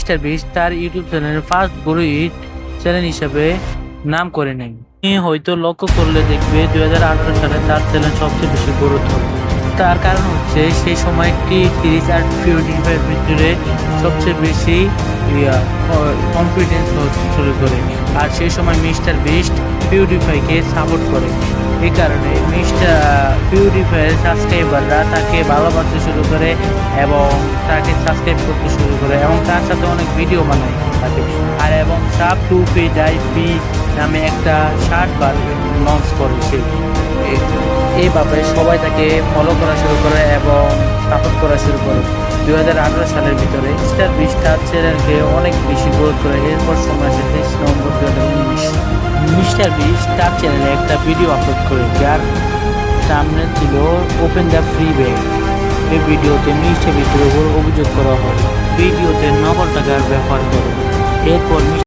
Mister beast তার YouTube চ্যানেলের first বড় হিট চ্যানেল হিসেবে নাম করে নেয়। তুমি হয়তো লক্ষ্য করলে দেখবে 2018 সালে তার চ্যানেল সবচেয়ে বেশি গ্রোথ হয়। তার কারণ হচ্ছে সেই সময় ক্রিস আর পিউডিফাইয়ের ভিতরে সবচেয়ে বেশি কনফিডেন্স শুরু করে, আর সেই সময় মিস্টার বিস্ট পিউডিফাইকে সাপোর্ট করে। এই কারণে মিস্টার পিউডিফাইয়ের সাবস্ক্রাইবাররা তাকে ভালোবাসতে শুরু করে এবং তাকে সাবস্ক্রাইব করতে শুরু করে এবং তার সাথে অনেক ভিডিও বানায় তাকে। আর এবং সাব টু পে ডাইপি নামে একটা শার্ট বার লঞ্চ করে সে। এইভাবে সবাই তাকে ফলো করা শুরু করে এবং সাপোর্ট করা শুরু করে। 2018 সালের ভিতরে মিস্টার বিস্ট তার চ্যানেলকে অনেক বেশি গ্রোথ করে। এরপর সময় আসে 23 নভেম্বর 2019। মিস্টার বিস্ট তার চ্যানেলে একটা ভিডিও আপলোড করে যার সামনে ছিল ওপেন দ্য ফ্রি ব্যাগ। এই ভিডিওতে মিস্টার বিস্টের উপর অভিযোগ করা হয় ভিডিওতে নকল টাকার ব্যবহার করে। এরপর